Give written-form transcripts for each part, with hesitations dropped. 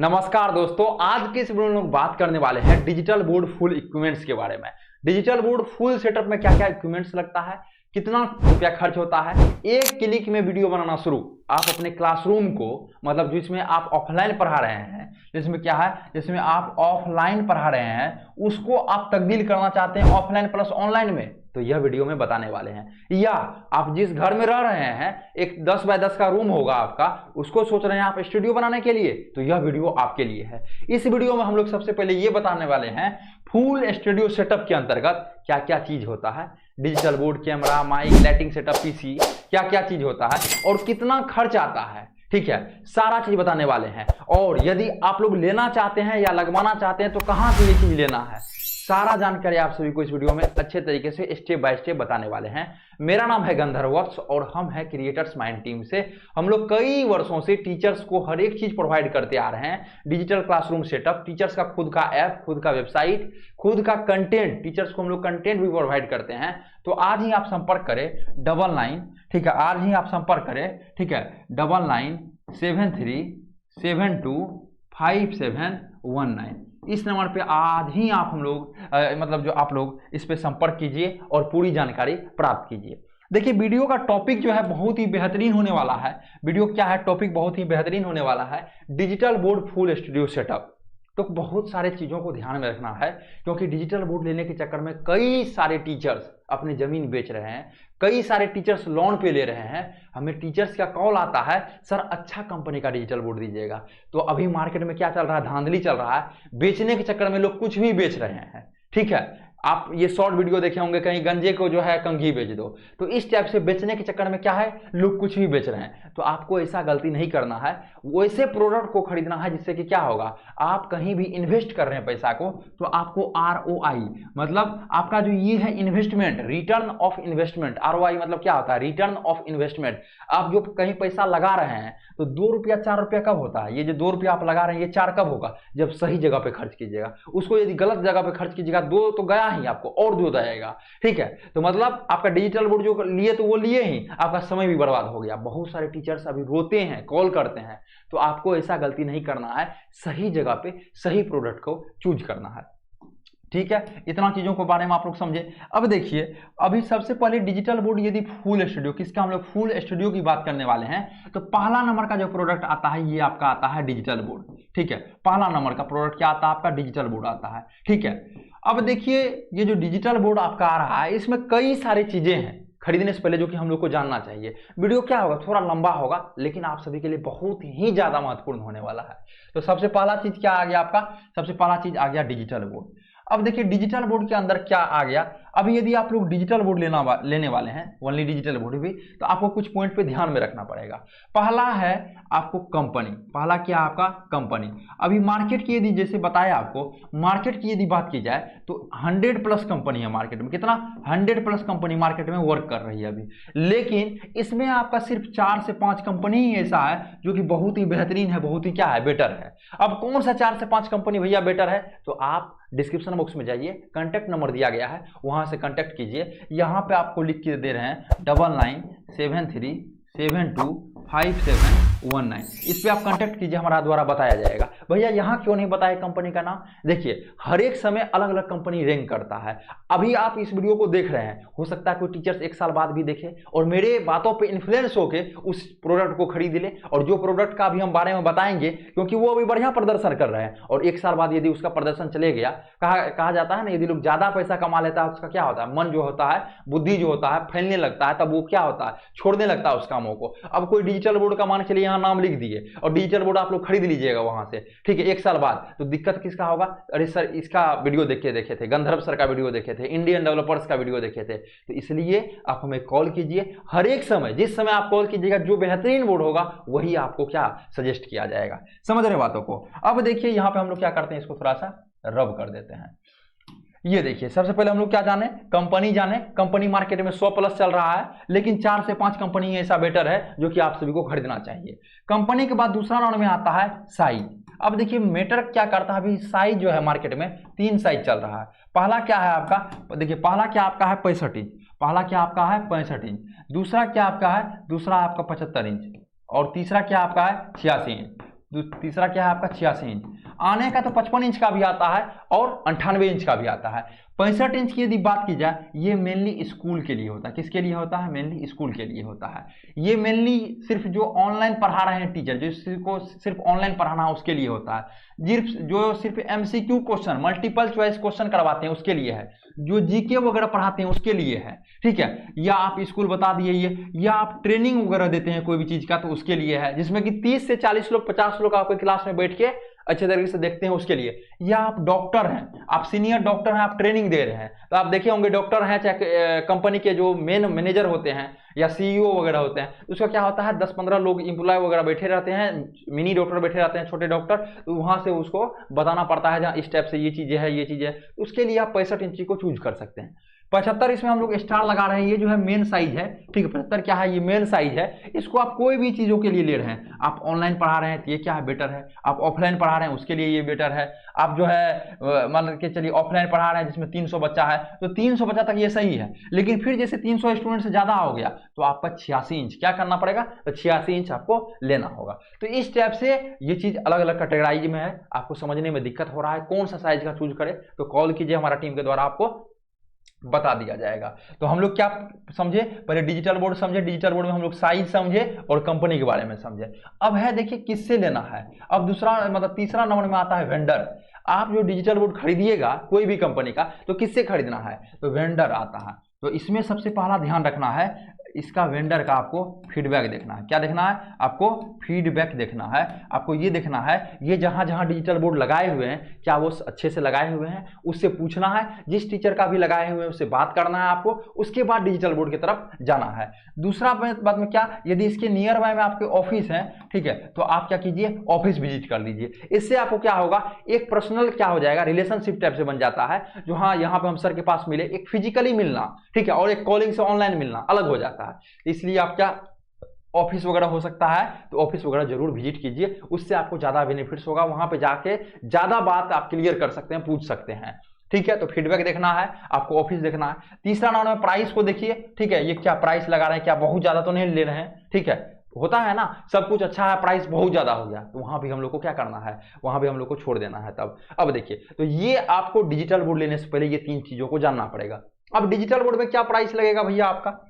नमस्कार दोस्तों, आज के इस वीडियो में लोग बात करने वाले हैं डिजिटल बोर्ड फुल इक्विपमेंट्स के बारे में। डिजिटल बोर्ड फुल सेटअप में क्या क्या इक्विपमेंट्स लगता है, कितना रुपया खर्च होता है। एक क्लिक में वीडियो बनाना शुरू। आप अपने क्लासरूम को मतलब जिसमें आप ऑफलाइन पढ़ा रहे हैं, जिसमें क्या है, जिसमें आप ऑफलाइन पढ़ा रहे हैं, उसको आप तब्दील करना चाहते हैं ऑफलाइन प्लस ऑनलाइन में, तो यह वीडियो में बताने वाले हैं। या आप जिस घर में रह रहे हैं, एक 10 बाय 10 का रूम होगा आपका, उसको सोच रहे हैं आप स्टूडियो बनाने के लिए, तो यह वीडियो आपके लिए है। इस वीडियो में हम लोग सबसे पहले ये बताने वाले हैं फुल स्टूडियो सेटअप के अंतर्गत क्या क्या चीज होता है। Digital board, camera, mic, lighting setup, PC, क्या क्या चीज होता है और कितना खर्च आता है। ठीक है, सारा चीज बताने वाले हैं। और यदि आप लोग लेना चाहते हैं या लगवाना चाहते हैं तो कहां से ये चीज लेना है, सारा जानकारी आप सभी को इस वीडियो में अच्छे तरीके से स्टेप बाय स्टेप बताने वाले हैं। मेरा नाम है गंधर्व वर्क्स और हम हैं क्रिएटर्स माइंड टीम से। हम लोग कई वर्षों से टीचर्स को हर एक चीज प्रोवाइड करते आ रहे हैं। डिजिटल क्लासरूम सेटअप, टीचर्स का खुद का ऐप, खुद का वेबसाइट, खुद का कंटेंट, टीचर्स को हम लोग कंटेंट भी प्रोवाइड करते हैं। तो आज ही आप संपर्क करें 99, ठीक है, आज ही आप संपर्क करें, ठीक है, 9973725719। इस नंबर पे आज ही आप हम लोग मतलब जो आप लोग इस पे संपर्क कीजिए और पूरी जानकारी प्राप्त कीजिए। देखिए, वीडियो का टॉपिक जो है बहुत ही बेहतरीन होने वाला है। वीडियो क्या है, टॉपिक बहुत ही बेहतरीन होने वाला है, digital board full studio setup. तो बहुत सारे चीजों को ध्यान में रखना है, क्योंकि डिजिटल बोर्ड लेने के चक्कर में कई सारे टीचर्स अपनी जमीन बेच रहे हैं, कई सारे टीचर्स लोन पे ले रहे हैं। हमें टीचर्स का कॉल आता है, सर अच्छा कंपनी का डिजिटल बोर्ड दीजिएगा। तो अभी मार्केट में क्या चल रहा है, धांधली चल रहा है, बेचने के चक्कर में लोग कुछ भी बेच रहे हैं। ठीक है, आप ये शॉर्ट वीडियो देखे होंगे, कहीं गंजे को जो है कंघी बेच दो। तो इस टाइप से बेचने के चक्कर में क्या है, लोग कुछ भी बेच रहे हैं। तो आपको ऐसा गलती नहीं करना है, वैसे प्रोडक्ट को खरीदना है जिससे कि क्या होगा, आप कहीं भी इन्वेस्ट कर रहे हैं पैसा को, तो आपको ROI मतलब आपका जो ये है investment, return of investment. ROI मतलब क्या होता है, रिटर्न ऑफ इन्वेस्टमेंट। आप जो कहीं पैसा लगा रहे हैं तो 2 रुपया 4 रुपया कब होता है, ये जो 2 रुपया आप लगा रहे हैं ये 4 कब होगा, जब सही जगह पे खर्च कीजिएगा। उसको यदि गलत जगह पे खर्च कीजिएगा, 2 तो गया ही, आपको और 2 जाएगा। ठीक है, तो मतलब आपका डिजिटल बोर्ड जो लिए तो वो लिए ही, आपका समय भी बर्बाद हो गया। बहुत सारे टीचर्स अभी रोते हैं, कॉल करते हैं। तो आपको ऐसा गलती नहीं करना है, सही जगह पे सही प्रोडक्ट को चूज करना है। ठीक है, इतना चीजों के बारे में आप लोग समझे। अब देखिए, अभी सबसे पहले डिजिटल बोर्ड यदि फुल स्टूडियो, किसका हम लोग फुल स्टूडियो की बात करने वाले हैं, तो पहला नंबर का जो प्रोडक्ट आता है ये आपका आता है डिजिटल बोर्ड। ठीक है, पहला नंबर का प्रोडक्ट क्या आता है, आपका डिजिटल बोर्ड आता है। ठीक है, अब देखिए ये जो डिजिटल बोर्ड आपका आ रहा है, इसमें कई सारी चीजें हैं खरीदने से पहले जो कि हम लोग को जानना चाहिए। वीडियो क्या होगा, थोड़ा लंबा होगा, लेकिन आप सभी के लिए बहुत ही ज्यादा महत्वपूर्ण होने वाला है। तो सबसे पहला चीज क्या आ गया आपका, सबसे पहला चीज आ गया डिजिटल बोर्ड। अब देखिए डिजिटल बोर्ड के अंदर क्या आ गया। अभी यदि आप लोग डिजिटल बोर्ड लेने वाले हैं, ओनली डिजिटल बोर्ड भी, तो आपको कुछ पॉइंट पे ध्यान में रखना पड़ेगा। पहला है आपको कंपनी, पहला क्या आपका कंपनी। अभी मार्केट की यदि जैसे बताया आपको, मार्केट की यदि बात की जाए तो 100+ कंपनी है मार्केट में। कितना, 100+ कंपनी मार्केट में वर्क कर रही है अभी। लेकिन इसमें आपका सिर्फ 4 से 5 कंपनी ही ऐसा है जो कि बहुत ही बेहतरीन है, बहुत ही क्या है, बेटर है। अब कौन सा 4 से 5 कंपनी भैया बेटर है, तो आप डिस्क्रिप्शन बॉक्स में जाइए, कांटेक्ट नंबर दिया गया है, वहां से कांटेक्ट कीजिए। यहां पे आपको लिख के दे रहे हैं 9973725719। इस पे आप कांटेक्ट कीजिए, हमारा द्वारा बताया जाएगा। भैया यहाँ क्यों नहीं बताया कंपनी का नाम, देखिए हर एक समय अलग अलग कंपनी रैंक करता है। अभी आप इस वीडियो को देख रहे हैं, हो सकता है कोई टीचर्स 1 साल बाद भी देखे और मेरे बातों पे इन्फ्लुएंस होके उस प्रोडक्ट को खरीद ले, और जो प्रोडक्ट का अभी हम बारे में बताएंगे, क्योंकि वो अभी बढ़िया प्रदर्शन कर रहे हैं, और 1 साल बाद यदि उसका प्रदर्शन चले गया, कहा जाता है ना, यदि लोग ज्यादा पैसा कमा लेता है उसका क्या होता है, मन जो होता है, बुद्धि जो होता है, फैलने लगता है, तब वो क्या होता है, छोड़ने लगता है उस कामों को। अब कोई डिजिटल बोर्ड का मान चलिए यहाँ नाम लिख दिए और डिजिटल बोर्ड आप लोग खरीद लीजिएगा वहां से, ठीक है, 1 साल बाद, तो दिक्कत किसका होगा, अरे सर इसका वीडियो देखे थे, गंधर्व सर का वीडियो देखे थे, इंडियन डेवलपर्स का वीडियो देखे थे। तो इसलिए आप हमें कॉल कीजिए, हर एक समय, जिस समय आप कॉल कीजिएगा, जो बेहतरीन बोर्ड होगा वही आपको क्या सजेस्ट किया जाएगा। समझ रहे बातों को। अब देखिए यहाँ पे हम लोग क्या करते हैं, इसको थोड़ा सा रब कर देते हैं। ये देखिए, सबसे पहले हम लोग क्या जाने, कंपनी जाने। कंपनी मार्केट में 100+ चल रहा है, लेकिन 4 से 5 कंपनी ऐसा बेटर है जो कि आप सभी को खरीदना चाहिए। कंपनी के बाद दूसरा राउंड में आता है साइज। अब देखिए मैटर क्या करता है, अभी साइज जो है मार्केट में 3 साइज चल रहा है। पहला क्या है आपका, देखिए पहला क्या आपका है 65 इंच, पहला क्या आपका है 65 इंच। दूसरा क्या आपका है, दूसरा आपका 75 इंच, और तीसरा क्या आपका है 86 इंच। तीसरा क्या है आपका 86 इंच। आने का तो 55 इंच का भी आता है और 98 इंच का भी आता है। 65 इंच की यदि बात की जाए, ये मेनली स्कूल के लिए होता है। किसके लिए होता है? मेनली स्कूल के लिए होता है। ये मेनली सिर्फ जो ऑनलाइन पढ़ा रहे हैं टीचर, जिसको सिर्फ ऑनलाइन पढ़ाना है उसके लिए होता है। जो सिर्फ MCQ question, multiple choice question करवाते हैं उसके लिए है। जो GK वगैरह पढ़ाते हैं उसके लिए है, ठीक है। या आप स्कूल बता दिए ये, या आप ट्रेनिंग वगैरह देते हैं कोई भी चीज का तो उसके लिए है, जिसमें कि 30 से 40 लोग 50 लोग आपके क्लास में बैठ के अच्छे तरीके से देखते हैं उसके लिए। या आप डॉक्टर हैं, आप सीनियर डॉक्टर हैं, आप ट्रेनिंग दे रहे हैं, तो आप देखे होंगे डॉक्टर हैं चाहे कंपनी के जो मेन मैनेजर होते हैं या CEO वगैरह होते हैं, उसका क्या होता है 10-15 लोग एम्प्लॉय वगैरह बैठे रहते हैं, मिनी डॉक्टर बैठे रहते हैं, छोटे डॉक्टर, तो वहां से उसको बताना पड़ता है जहाँ इस टाइप से ये चीजें है, ये चीजें, उसके लिए आप 65 इंची को चूज कर सकते हैं। 75 इसमें हम लोग स्टार लगा रहे हैं, ये जो है मेन साइज है, ठीक है। 75 क्या है? ये मेन साइज है। इसको आप कोई भी चीजों के लिए ले रहे हैं, आप ऑनलाइन पढ़ा रहे हैं तो ये क्या है? बेटर है। आप ऑफलाइन पढ़ा रहे हैं उसके लिए ये बेटर है। आप जो है मान के चलिए ऑफलाइन पढ़ा रहे हैं जिसमें 300 बच्चा है, तो 300 बच्चा तक ये सही है। लेकिन फिर जैसे 300 स्टूडेंट से ज्यादा हो गया तो आपका 86 इंच क्या करना पड़ेगा? तो 86 इंच आपको लेना होगा। तो इस टाइप से ये चीज अलग अलग कैटेगराइज में है। आपको समझने में दिक्कत हो रहा है कौन सा साइज का चूज करे, तो कॉल कीजिए, हमारा टीम के द्वारा आपको बता दिया जाएगा। तो हम लोग क्या समझे? पहले डिजिटल बोर्ड समझे, डिजिटल बोर्ड में हम लोग साइज समझे और कंपनी के बारे में समझे। अब है देखिए किससे लेना है। अब दूसरा मतलब तीसरा नंबर में आता है वेंडर। आप जो डिजिटल बोर्ड खरीदिएगा कोई भी कंपनी का, तो किससे खरीदना है? तो वेंडर आता है। तो इसमें सबसे पहला ध्यान रखना है, इसका वेंडर का आपको फीडबैक देखना है। क्या देखना है? आपको फीडबैक देखना है। आपको ये देखना है ये जहां जहां डिजिटल बोर्ड लगाए हुए हैं क्या वो अच्छे से लगाए हुए हैं, उससे पूछना है। जिस टीचर का भी लगाए हुए हैं उससे बात करना है आपको, उसके बाद डिजिटल बोर्ड की तरफ जाना है। दूसरा बात में क्या, यदि इसके नियर बाय में आपके ऑफिस है, ठीक है, तो आप क्या कीजिए? ऑफिस विजिट कर लीजिए। इससे आपको क्या होगा? एक पर्सनल क्या हो जाएगा, रिलेशनशिप टाइप से बन जाता है, जो हाँ यहाँ पे हम सर के पास मिले, एक फिजिकली मिलना, ठीक है, और एक कॉलिंग से ऑनलाइन मिलना अलग हो जाता है। इसलिए आप क्या ऑफिस वगैरह हो सकता है तो ऑफिस वगैरह जरूर विजिट कीजिए, उससे आपको ज्यादा बेनिफिट्स होगा। वहां पे जाके ज्यादा बात आप क्लियर कर सकते हैं, पूछ सकते हैं, ठीक है। तो फीडबैक देखना है आपको, ऑफिस देखना है। तीसरा नाम है प्राइस को देखिए, ठीक है, ये क्या प्राइस लगा रहे हैं, क्या बहुत ज्यादा तो नहीं ले रहे हैं, ठीक है। होता है ना, सब कुछ अच्छा है, प्राइस बहुत ज्यादा हो गया, तो वहां भी हम लोग को क्या करना है? वहां भी हम लोग को छोड़ देना है तब। अब देखिए, तो ये आपको डिजिटल बोर्ड लेने से पहले ये 3 चीजों को जानना पड़ेगा। अब डिजिटल बोर्ड में क्या प्राइस लगेगा भैया आपका?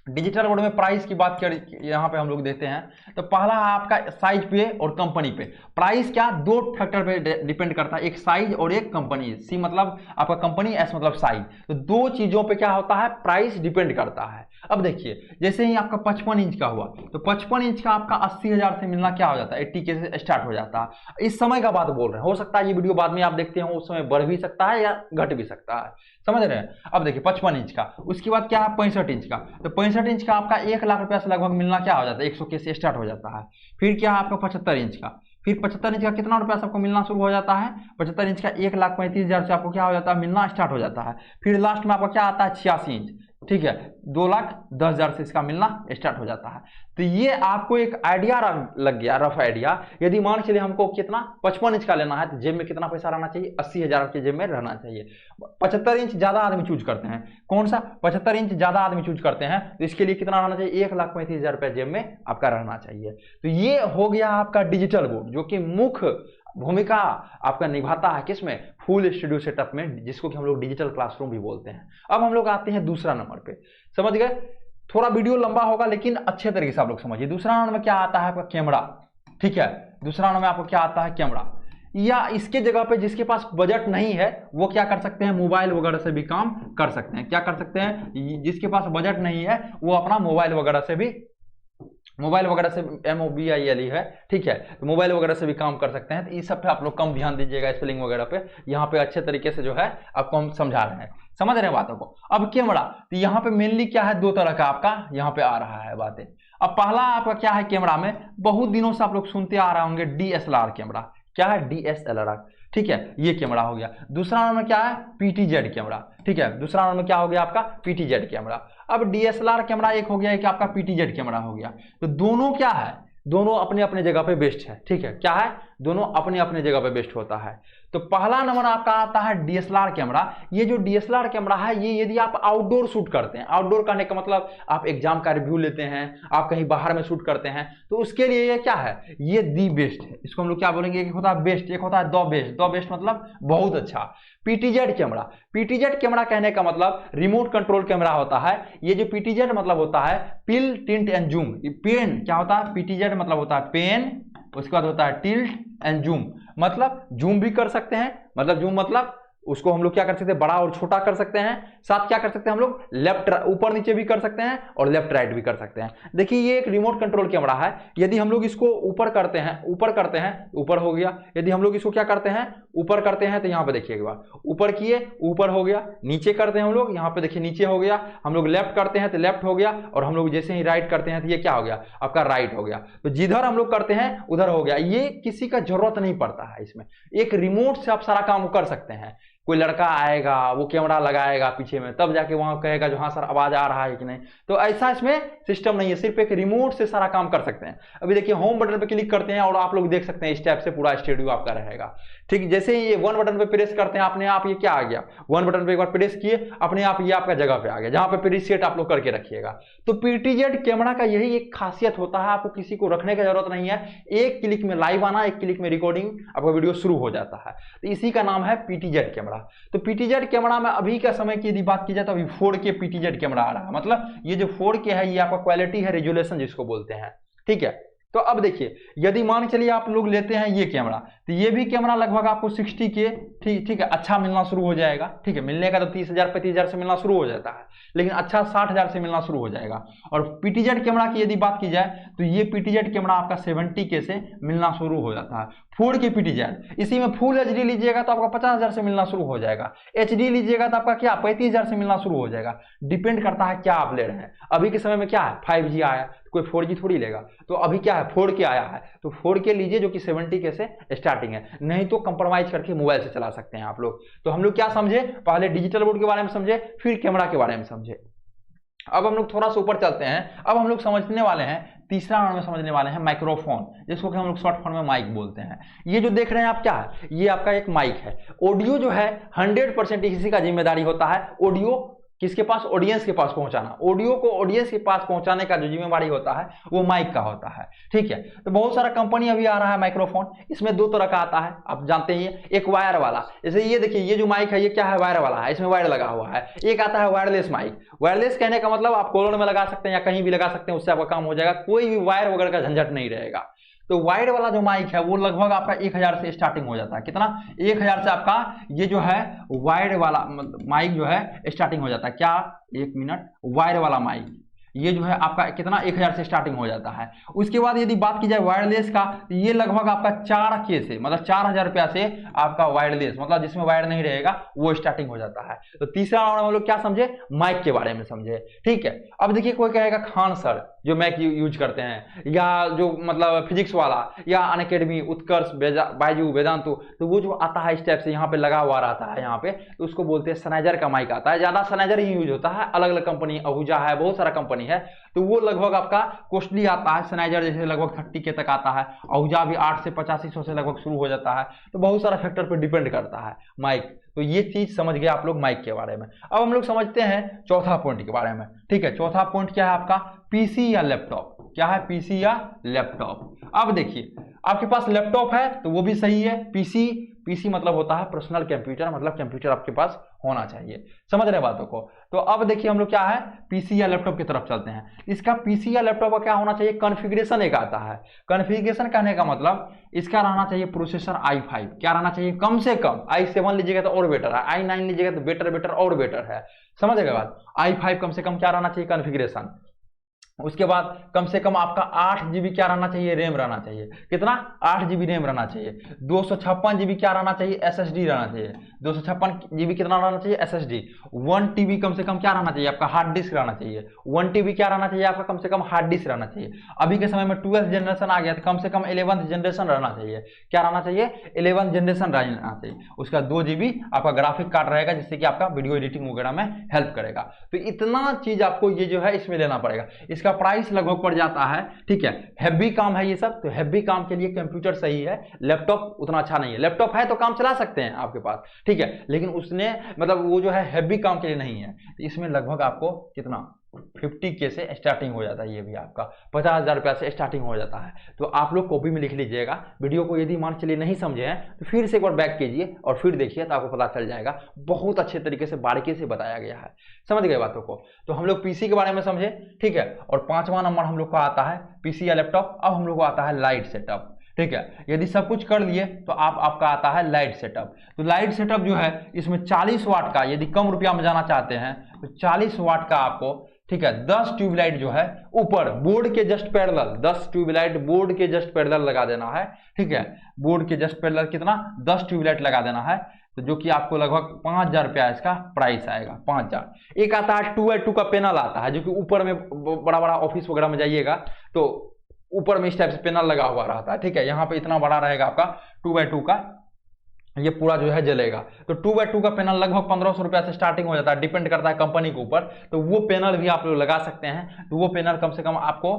डिजिटल बोर्ड में प्राइस की बात कर यहाँ पे हम लोग देते हैं, तो पहला है आपका साइज पे और कंपनी पे। प्राइस क्या 2 फैक्टर पे डिपेंड करता है, एक साइज और एक कंपनी। सी मतलब आपका कंपनी, एस मतलब साइज। तो 2 चीजों पे क्या होता है? प्राइस डिपेंड करता है। अब देखिए, जैसे ही आपका 55 इंच का हुआ तो 55 इंच का आपका 80,000 से मिलना क्या हो जाता है? 80K से स्टार्ट हो जाता है। इस समय का बात बोल रहे हैं, हो सकता है ये वीडियो बाद में आप देखते हो उस समय बढ़ भी सकता है या घट भी सकता है, समझ रहे हैं। अब देखिए 55 इंच का, उसके बाद क्या है 65 इंच का। तो 65 इंच का आपका 1 लाख रुपया से लगभग मिलना क्या हो जाता है? 100K से स्टार्ट हो जाता है। फिर क्या है आपका 75 इंच का, फिर 75 इंच का कितना रुपया सबको मिलना शुरू हो जाता है? 75 इंच का 1,35,000 से आपको क्या हो जाता है? मिलना स्टार्ट हो जाता है। फिर लास्ट में आपका क्या आता है? 86 इंच, ठीक है, 2,10,000 से इसका मिलना स्टार्ट हो जाता है। तो ये आपको एक आइडिया लग गया, रफ आइडिया। यदि मान चलिए हमको कितना 55 इंच का लेना है तो जेब में कितना पैसा रहना चाहिए? 80,000 के जेब में रहना चाहिए। 75 इंच ज्यादा आदमी चूज करते हैं, कौन सा? 75 इंच ज्यादा आदमी चूज करते हैं, तो इसके लिए कितना रहना चाहिए? 1,35,000 रुपया जेब में आपका रहना चाहिए। तो ये हो गया आपका डिजिटल बोर्ड, जो कि मुख्य भूमिका आपका निभाता है किसमें? फुल स्टूडियो सेटअप में, जिसको कि हम लोग डिजिटल क्लासरूम भी बोलते हैं। अब हम लोग आते हैं दूसरा नंबर पे, समझ गए? थोड़ा वीडियो लंबा होगा लेकिन अच्छे तरीके से आप लोग समझिए। दूसरा नंबर में क्या आता है आपका? कैमरा, ठीक है। दूसरा नंबर में आपको क्या आता है? कैमरा। या इसके जगह पे जिसके पास बजट नहीं है वो क्या कर सकते हैं? मोबाइल वगैरह से भी काम कर सकते हैं। क्या कर सकते हैं? जिसके पास बजट नहीं है वो अपना मोबाइल वगैरह से भी MOBILE है, ठीक है, तो मोबाइल वगैरह से भी काम कर सकते हैं। तो इस सब पे आप लोग कम ध्यान दीजिएगा, स्पेलिंग वगैरह पे। यहाँ पे अच्छे तरीके से जो है आपको हम समझा रहे हैं, समझ रहे हैं बातों को। अब कैमरा, तो यहाँ पे मेनली क्या है? 2 तरह का आपका यहाँ पे आ रहा है बातें। अब पहला आपका क्या है? कैमरा में बहुत दिनों से आप लोग सुनते आ रहे होंगे DSLR कैमरा। क्या है? DSLR, ठीक है, ये कैमरा हो गया। दूसरा नंबर क्या है? PTZ कैमरा, ठीक है। दूसरा नंबर क्या हो गया आपका? PTZ camera. अब DSLR कैमरा एक हो गया, एक आपका PTZ कैमरा हो गया। तो दोनों क्या है? दोनों अपने अपने जगह पे बेस्ट है, ठीक है। क्या है? दोनों अपने अपने जगह पे बेस्ट होता है। तो पहला नंबर आपका आता है डीएसएलआर कैमरा। ये जो डीएसएलआर कैमरा है, ये यदि आप आउटडोर शूट करते हैं, आउटडोर करने का मतलब आप एग्जाम का रिव्यू लेते हैं, आप कहीं बाहर में शूट करते हैं, तो उसके लिए ये क्या है, ये दी बेस्ट है। इसको हम लोग क्या बोलेंगे, एक होता है बेस्ट, एक होता है द बेस्ट। द बेस्ट मतलब बहुत अच्छा। पीटीजेड कैमरा, पीटीजेड कैमरा कहने का मतलब रिमोट कंट्रोल कैमरा होता है। ये जो पीटीजेड मतलब होता है पिल, टिल्ट एंड जूम। पेन क्या होता है, पीटीजेड मतलब होता है पेन, उसके बाद होता है टिल्ट एंड जूम, मतलब जूम भी कर सकते हैं, मतलब जूम मतलब उसको हम लोग क्या कर सकते हैं, बड़ा और छोटा कर सकते हैं। साथ क्या कर सकते हैं हम लोग, लेफ्ट ऊपर नीचे भी कर सकते हैं और लेफ्ट राइट भी कर सकते हैं। देखिए ये एक रिमोट कंट्रोल कैमरा है। यदि हम लोग इसको ऊपर करते हैं, ऊपर करते हैं, ऊपर हो गया। यदि हम लोग इसको क्या करते हैं, ऊपर करते हैं, तो यहाँ पे देखिए एक बार ऊपर किए, ऊपर हो गया। नीचे करते हैं हम लोग, यहाँ पे देखिए नीचे हो गया। हम लोग लेफ्ट करते हैं तो लेफ्ट हो गया, और हम लोग जैसे ही राइट करते हैं तो ये क्या हो गया, आपका राइट हो गया। तो जिधर हम लोग करते हैं उधर हो गया। ये किसी का जरूरत नहीं पड़ता है, इसमें एक रिमोट से आप सारा काम कर सकते हैं। कोई लड़का आएगा, वो कैमरा लगाएगा पीछे में, तब जाके वहां कहेगा जो हाँ सर आवाज आ रहा है कि नहीं। तो ऐसा इसमें सिस्टम नहीं है, सिर्फ एक रिमोट से सारा काम कर सकते हैं। अभी देखिए होम बटन पे क्लिक करते हैं और आप लोग देख सकते हैं इस टाइप से पूरा स्टूडियो आपका रहेगा। ठीक, जैसे ही ये वन बटन पे प्रेस करते हैं अपने आप ये क्या आ गया, वन बटन पे एक बार प्रेस किए अपने आप ये आपका जगह पे आ गया, जहां पे प्रीसेट आप लोग करके रखिएगा। तो पीटीजेड कैमरा का यही एक खासियत होता है, आपको किसी को रखने की जरूरत नहीं है, एक क्लिक में लाइव आना, एक क्लिक में रिकॉर्डिंग आपका वीडियो शुरू हो जाता है। तो इसी का नाम है पीटीजेड कैमरा। तो पीटीजेड कैमरा में अभी का समय की यदि बात की जाए तो अभी 4K पीटीजेड कैमरा आ रहा है। मतलब ये जो 4K है ये आपका क्वालिटी है, रेजोल्यूशन जिसको बोलते हैं। ठीक है, तो अब देखिए यदि मान चलिए आप लोग लेते हैं ये कैमरा, तो ये भी कैमरा लगभग आपको 60K ठीक है अच्छा मिलना शुरू हो जाएगा। ठीक है, मिलने का तो 30,000 35,000 से मिलना शुरू हो जाता है, लेकिन अच्छा 60,000 से मिलना शुरू हो जाएगा। और पीटीजेड कैमरा की यदि बात की जाए तो ये पीटीजेड कैमरा आपका 70K से मिलना शुरू हो जाता है। 4K पीटीजेड, इसी में फुल एचडी लीजिएगा तो आपका 50,000 से मिलना शुरू हो जाएगा। एचडी लीजिएगा तो आपका क्या 35,000 से मिलना शुरू हो जाएगा। डिपेंड करता है क्या आप ले रहे हैं। अभी के समय में क्या है 5G आया, कोई 4G थोड़ी लेगा। तो अभी क्या है 4K आया है, तो 4K लीजिए जो कि 70K से स्टार्टिंग है, नहीं तो कंप्रोमाइज करके मोबाइल से चला सकते हैं आप लोग। तो हम लोग क्या समझे, पहले डिजिटल बोर्ड के बारे में समझे, फिर कैमरा के बारे में समझे। अब हम लोग थोड़ा सा ऊपर चलते हैं। अब हम लोग समझने वाले हैं, तीसरा नंबर में समझने वाले हैं माइक्रोफोन, जिसको कि हम लोग शॉर्ट फॉर्म में माइक बोलते हैं। ये जो देख रहे हैं आप क्या है, ये आपका एक माइक है। ऑडियो जो है 100% इसी का जिम्मेदारी होता है। ऑडियो किसके पास, ऑडियंस के पास पहुंचाना। ऑडियो को ऑडियंस के पास पहुंचाने का जो जिम्मेवारी होता है वो माइक का होता है। ठीक है, तो बहुत सारा कंपनी अभी आ रहा है माइक्रोफोन। इसमें दो तरह का आता है, आप जानते ही हैं, एक वायर वाला, जैसे ये देखिए ये जो माइक है ये क्या है, वायर वाला है, इसमें वायर लगा हुआ है। एक आता है वायरलेस माइक। वायरलेस कहने का मतलब आप कॉलर में लगा सकते हैं या कहीं भी लगा सकते हैं, उससे आपका काम हो जाएगा, कोई भी वायर वगैरह का झंझट नहीं रहेगा। तो वाइड वाला जो माइक है वो लगभग आपका 1000 से स्टार्टिंग हो जाता है। कितना, 1000 से आपका ये जो है वाइड वाला माइक जो है स्टार्टिंग हो जाता है। क्या, एक मिनट, वायर वाला माइक ये जो है आपका कितना 1000 से स्टार्टिंग हो जाता है। उसके बाद यदि बात की जाए वायरलेस का, तो ये लगभग आपका 4K से, मतलब 4000 रुपया से आपका वायरलेस, मतलब जिसमें वायर नहीं रहेगा, वो स्टार्टिंग हो जाता है। तो तीसरा राउंड हम लोग क्या समझे, माइक के बारे में समझे। ठीक है, अब देखिए कोई कहेगा खान सर जो मैक यूज करते हैं, या जो मतलब फिजिक्स वाला, या अनअकैडमी, उत्कर्ष, बायजू, वेदांतु, तो वो जो आता है इस टाइप से यहाँ पे लगा हुआ रहता है यहाँ पे, तो उसको बोलते हैं सनाइजर का माइक आता है। ज्यादा सनाइजर ही यूज होता है, अलग अलग कंपनी, आहूजा है, बहुत सारा कंपनी है, तो वो लगभग आपका कॉस्टली आता है। सनाइजर जैसे लगभग 30K तक आता है, आहूजा भी 8 से 8500 से लगभग शुरू हो जाता है। तो बहुत सारा फैक्टर पर डिपेंड करता है माइक। तो ये चीज समझ गए आप लोग माइक के बारे में। अब हम लोग समझते हैं चौथा पॉइंट के बारे में। ठीक है, चौथा पॉइंट क्या है आपका, पीसी या लैपटॉप। क्या है, पीसी या लैपटॉप। अब देखिए आपके पास लैपटॉप है तो वो भी सही है। पीसी मतलब होता है पर्सनल कंप्यूटर, मतलब कंप्यूटर आपके पास होना चाहिए। समझ रहे बातों को। तो अब देखिए हम लोग क्या है, पीसी या लैपटॉप की तरफ चलते हैं। इसका पीसी या लैपटॉप का क्या होना चाहिए, कॉन्फ़िगरेशन एक आता है। कॉन्फ़िगरेशन कहने का मतलब इसका रहना चाहिए प्रोसेसर i5। क्या रहना चाहिए, कम से कम i7 लीजिएगा तो और बेटर है, i9 लीजिएगा तो बेटर और बेटर है। समझ गए बात, i5 कम से कम क्या रहना चाहिए कॉन्फ़िगरेशन। उसके बाद कम से कम आपका 8GB क्या रहना चाहिए, रैम रहना चाहिए। कितना, 8GB रैम रहना चाहिए। 256GB क्या रहना चाहिए, SSD रहना चाहिए। 256GB कितना रहना चाहिए, SSD। 1TB कम से कम क्या रहना चाहिए आपका, हार्ड डिस्क रहना चाहिए। 1TB क्या रहना चाहिए आपका, कम से कम हार्ड डिस्क रहना चाहिए। अभी के समय में 12th जनरेशन आ गया तो कम से कम 11th जनरेशन रहना चाहिए। क्या रहना चाहिए, 11th जनरेशन रहना चाहिए। उसका 2GB आपका ग्राफिक कार्ड रहेगा, जिससे कि आपका वीडियो एडिटिंग वगैरह में हेल्प करेगा। तो इतना चीज आपको ये जो है इसमें लेना पड़ेगा। इसका इसका प्राइस लगभग पड़ जाता है, ठीक है। हैवी काम है ये सब, तो हैवी काम के लिए कंप्यूटर सही है, लैपटॉप उतना अच्छा नहीं है। लैपटॉप है तो काम चला सकते हैं आपके पास, ठीक है, लेकिन उसने मतलब वो जो है हैवी काम के लिए नहीं है। तो इसमें लगभग आपको कितना 50K से स्टार्टिंग हो जाता है, ये भी आपका 50,000 रुपया से स्टार्टिंग हो जाता है। तो आप लोग कॉपी में लिख लीजिएगा। वीडियो को यदि मान चलिए नहीं समझे हैं तो फिर से एक बार बैक कीजिए और फिर देखिए, तो आपको पता चल जाएगा। बहुत अच्छे तरीके से बारीकी से बताया गया है, समझ गए बातों को। तो हम लोग पीसी के बारे में समझे, ठीक है। और 5वां नंबर हम लोग का आता है पीसी या लैपटॉप। अब हम लोग को आता है लाइट सेटअप, ठीक है। यदि सब कुछ कर लिए तो आपका आता है लाइट सेटअप। तो लाइट सेटअप जो है इसमें 40 वाट का, यदि कम रुपया में जाना चाहते हैं तो 40 वाट का आपको, ठीक है, 10 ट्यूबलाइट जो है ऊपर बोर्ड के जस्ट पैरेलल, 10 ट्यूबलाइट बोर्ड के जस्ट पैरेलल लगा देना है, ठीक है। बोर्ड के जस्ट पैरेलल कितना 10 ट्यूबलाइट लगा देना है, तो जो कि आपको लगभग 5,000 रुपया इसका प्राइस आएगा, 5,000। एक आता है 2x2 का पैनल आता है, जो कि ऊपर में बड़ा बड़ा ऑफिस वगैरह में जाइएगा तो ऊपर में इस टाइप से पैनल लगा हुआ रहता है, ठीक है। यहाँ पे इतना बड़ा रहेगा आपका 2x2 का, ये पूरा जो है जलेगा। तो 2x2 का पैनल लगभग 1,500 रुपया से स्टार्टिंग हो जाता है, डिपेंड करता है कंपनी के ऊपर। तो वो पैनल भी आप लोग लगा सकते हैं। तो वो पैनल कम से कम आपको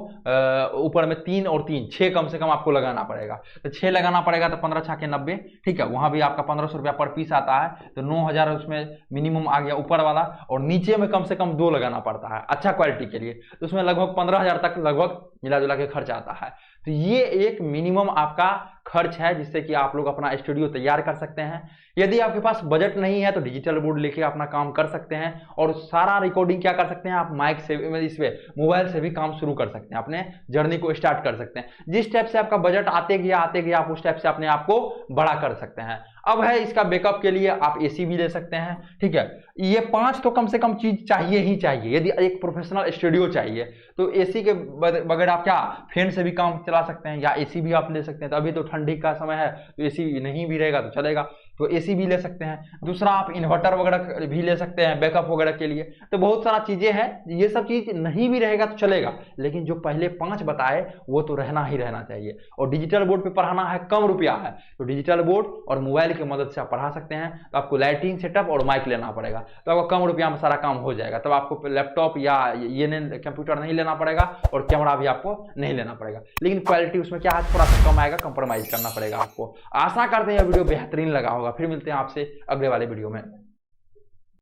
ऊपर में 3 और 3 6 कम से कम आपको लगाना पड़ेगा। तो 6 लगाना पड़ेगा तो 15 छाके 90, ठीक है। वहां भी आपका 1,500 रुपया पर पीस आता है, तो 9,000 उसमें मिनिमम आ गया ऊपर वाला। और नीचे में कम से कम 2 लगाना पड़ता है अच्छा क्वालिटी के लिए, तो उसमें लगभग 15,000 तक लगभग मिला जुला के खर्च आता है। तो ये एक मिनिमम आपका खर्च है, जिससे कि आप लोग अपना स्टूडियो तैयार कर सकते हैं। यदि आपके पास बजट नहीं है तो डिजिटल बोर्ड लेके अपना काम कर सकते हैं, और सारा रिकॉर्डिंग क्या कर सकते हैं आप, माइक से, इस पे मोबाइल से भी काम शुरू कर सकते हैं, अपने जर्नी को स्टार्ट कर सकते हैं। जिस टाइप से आपका बजट आते गया आप उस टाइप से अपने आप को बड़ा कर सकते हैं। अब है इसका बैकअप के लिए आप एसी भी ले सकते हैं, ठीक है। ये 5 तो कम से कम चीज चाहिए ही चाहिए। यदि एक प्रोफेशनल स्टूडियो चाहिए तो एसी के बगैर आप क्या फैन से भी काम चला सकते हैं, या एसी भी आप ले सकते हैं। तो अभी तो ठंडी का समय है तो एसी नहीं भी रहेगा तो चलेगा, तो एसी भी ले सकते हैं। दूसरा आप इन्वर्टर वगैरह भी ले सकते हैं बैकअप वगैरह के लिए। तो बहुत सारा चीजें हैं, ये सब चीज नहीं भी रहेगा तो चलेगा, लेकिन जो पहले 5 बताए वो तो रहना ही रहना चाहिए। और डिजिटल बोर्ड पे पढ़ाना है, कम रुपया है, तो डिजिटल बोर्ड और मोबाइल की मदद से आप पढ़ा सकते हैं। तो आपको लाइटिंग सेटअप और माइक लेना पड़ेगा, तो आपको कम रुपया में सारा काम हो जाएगा। तब आपको लैपटॉप या ये कंप्यूटर नहीं लेना पड़ेगा, और कैमरा भी आपको नहीं लेना पड़ेगा। लेकिन क्वालिटी उसमें क्या है, थोड़ा सा कम आएगा, कंप्रोमाइज करना पड़ेगा आपको। आशा करते हैं यह वीडियो बेहतरीन लगा होगा। फिर मिलते हैं आपसे अगले वाले वीडियो में।